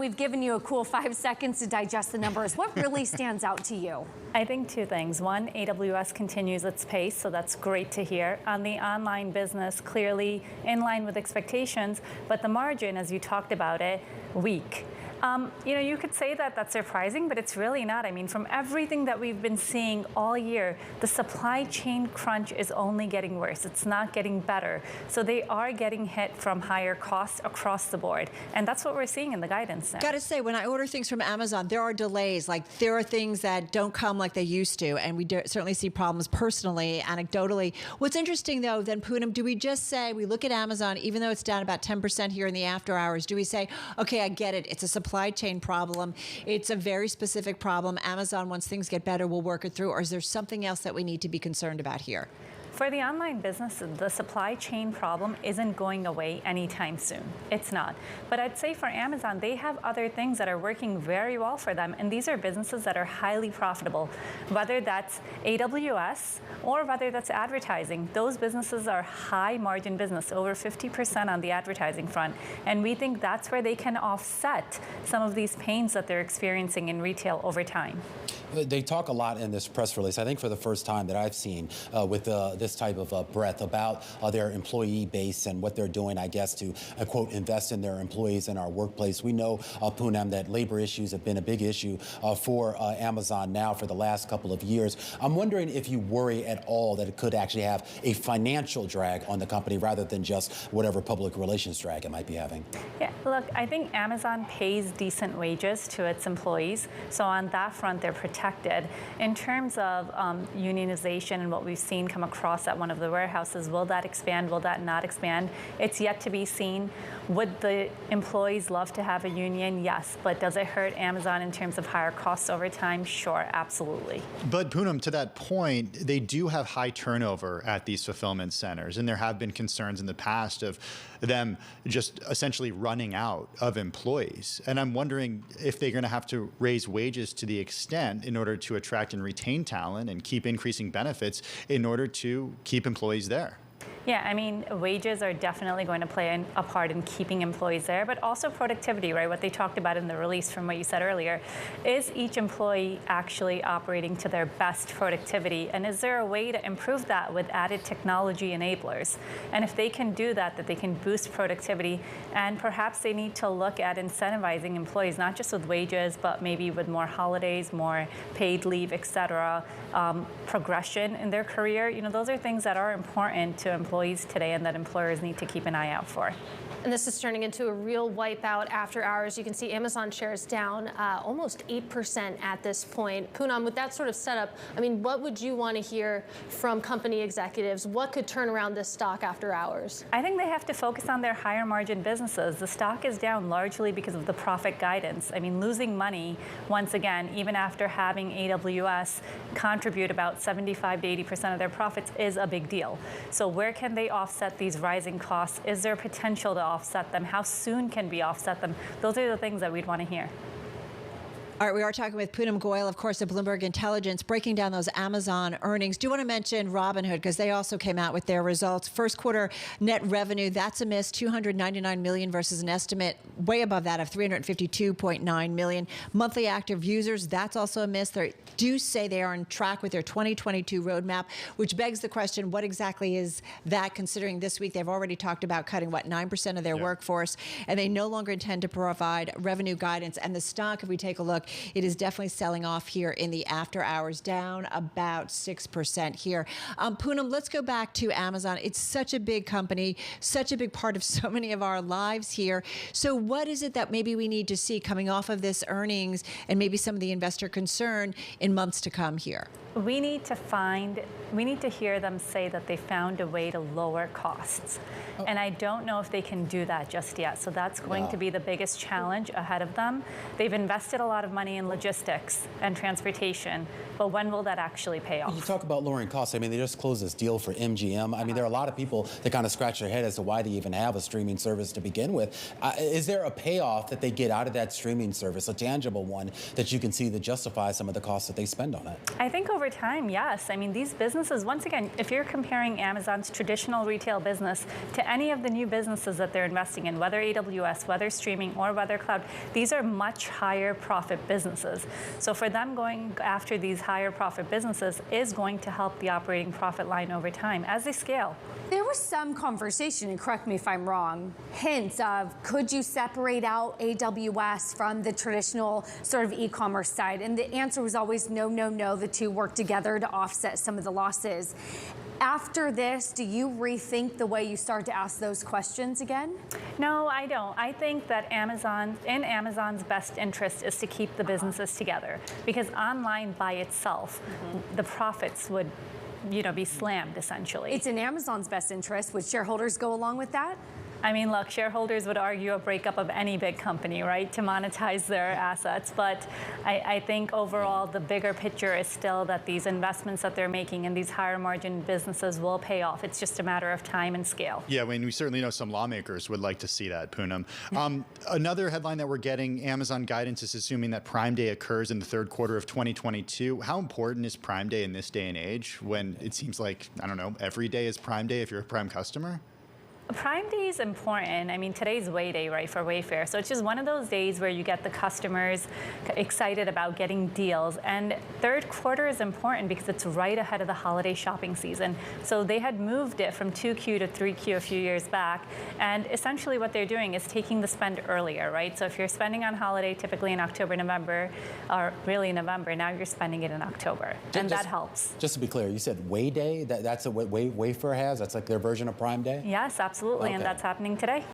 We've given you a cool 5 seconds to digest the numbers. What really stands out to you? I think two things. One, AWS continues its pace, so that's great to hear. On the online business, clearly in line with expectations, but the margin, as you talked about it, weak. You could say that that's surprising, but it's really not. I mean, from everything that we've been seeing all year, the supply chain crunch is only getting worse. It's not getting better. So they are getting hit from higher costs across the board. And that's what we're seeing in the guidance now. Got to say, when I order things from Amazon, there are delays. Like, there are things that don't come like they used to. And we certainly see problems personally, anecdotally. What's interesting, though, then, Poonam, do we just say, we look at Amazon, even though it's down about 10% here in the after hours, do we say, okay, I get it. It's a supply chain problem. It's a very specific problem. Amazon, once things get better, will work it through. Or is there something else that we need to be concerned about here? For the online business, the supply chain problem isn't going away anytime soon. It's not. But I'd say for Amazon, they have other things that are working very well for them, and these are businesses that are highly profitable, whether that's AWS or whether that's advertising. Those businesses are high margin business, over 50% on the advertising front, and we think that's where they can offset some of these pains that they're experiencing in retail over time. They talk a lot in this press release, I think for the first time that I've seen with this type of breadth about their employee base and what they're doing, I guess, to, quote, invest in their employees in our workplace. We know, Poonam, that labor issues have been a big issue for Amazon now for the last couple of years. I'm wondering if you worry at all that it could actually have a financial drag on the company rather than just whatever public relations drag it might be having. Yeah, look, I think Amazon pays decent wages to its employees, so on that front, they're protected. In terms of unionization and what we've seen come across at one of the warehouses, will that expand? Will that not expand? It's yet to be seen. Would the employees love to have a union? Yes. But does it hurt Amazon in terms of higher costs over time? Sure, absolutely. But Poonam, to that point, they do have high turnover at these fulfillment centers, and there have been concerns in the past of them just essentially running out of employees. And I'm wondering if they're going to have to raise wages to the extent in order to attract and retain talent and keep increasing benefits in order to keep employees there. Yeah, I mean, wages are definitely going to play a part in keeping employees there, but also productivity, right? What they talked about in the release from what you said earlier, is each employee actually operating to their best productivity? And is there a way to improve that with added technology enablers? And if they can do that, that they can boost productivity, and perhaps they need to look at incentivizing employees, not just with wages, but maybe with more holidays, more paid leave, et cetera, progression in their career. You know, those are things that are important to employees today and that employers need to keep an eye out for. And this is turning into a real wipeout after hours. You can see Amazon shares down almost 8% at this point. Poonam, with that sort of setup, I mean, what would you want to hear from company executives? What could turn around this stock after hours? I think they have to focus on their higher margin businesses. The stock is down largely because of the profit guidance. I mean, losing money, once again, even after having AWS contribute about 75 to 80% of their profits is a big deal. So where can they offset these rising costs? Is there potential to offset them? How soon can we offset them? Those are the things that we'd want to hear. All right, we are talking with Poonam Goyal, of course, of Bloomberg Intelligence, breaking down those Amazon earnings. Do want to mention Robinhood, because they also came out with their results. First quarter net revenue, that's a miss, $299 million versus an estimate way above that of $352.9 million. Monthly active users, that's also a miss. They do say they are on track with their 2022 roadmap, which begs the question, what exactly is that, considering this week they've already talked about cutting, 9% of their workforce, and they no longer intend to provide revenue guidance. And the stock, if we take a look, it is definitely selling off here in the after hours, down about 6% here. Poonam, let's go back to Amazon. It's such a big company, such a big part of so many of our lives here. So what is it that maybe we need to see coming off of this earnings and maybe some of the investor concern in months to come here? We need to hear them say that they found a way to lower costs. And I don't know if they can do that just yet. So that's going to be the biggest challenge ahead of them. They've invested a lot of money in logistics and transportation, but when will that actually pay off? You talk about lowering costs. I mean, they just closed this deal for MGM. I mean, there are a lot of people that kind of scratch their head as to why they even have a streaming service to begin with. Is there a payoff that they get out of that streaming service, a tangible one, that you can see that justifies some of the costs that they spend on it? I think over over time, yes. I mean, these businesses, once again, if you're comparing Amazon's traditional retail business to any of the new businesses that they're investing in, whether AWS, whether streaming, or whether cloud, these are much higher profit businesses. So for them going after these higher profit businesses is going to help the operating profit line over time as they scale. There was some conversation, and correct me if I'm wrong, hints of could you separate out AWS from the traditional sort of e-commerce side? And the answer was always no, no, no. The two work together to offset some of the losses. After this, do you rethink the way you start to ask those questions again? No, I don't. I think that Amazon's best interest is to keep the businesses together, because online by itself, the profits would be slammed, essentially. It's in Amazon's best interest. Would shareholders go along with that? I mean, look, shareholders would argue a breakup of any big company, right, to monetize their assets. But I think overall, the bigger picture is still that these investments that they're making in these higher margin businesses will pay off. It's just a matter of time and scale. Yeah, I mean, we certainly know some lawmakers would like to see that, Poonam. Another headline that we're getting, Amazon guidance is assuming that Prime Day occurs in the third quarter of 2022. How important is Prime Day in this day and age when it seems like, I don't know, every day is Prime Day if you're a Prime customer? Prime Day is important. I mean, today's Way Day, right, for Wayfair. So it's just one of those days where you get the customers excited about getting deals. And third quarter is important because it's right ahead of the holiday shopping season. So they had moved it from 2Q to 3Q a few years back. And essentially what they're doing is taking the spend earlier, right? So if you're spending on holiday, typically in October, November, or really November, now you're spending it in October. And that helps. Just to be clear, you said Way Day? That's what Wayfair has? That's like their version of Prime Day? Yes, absolutely. Okay. And that's happening today.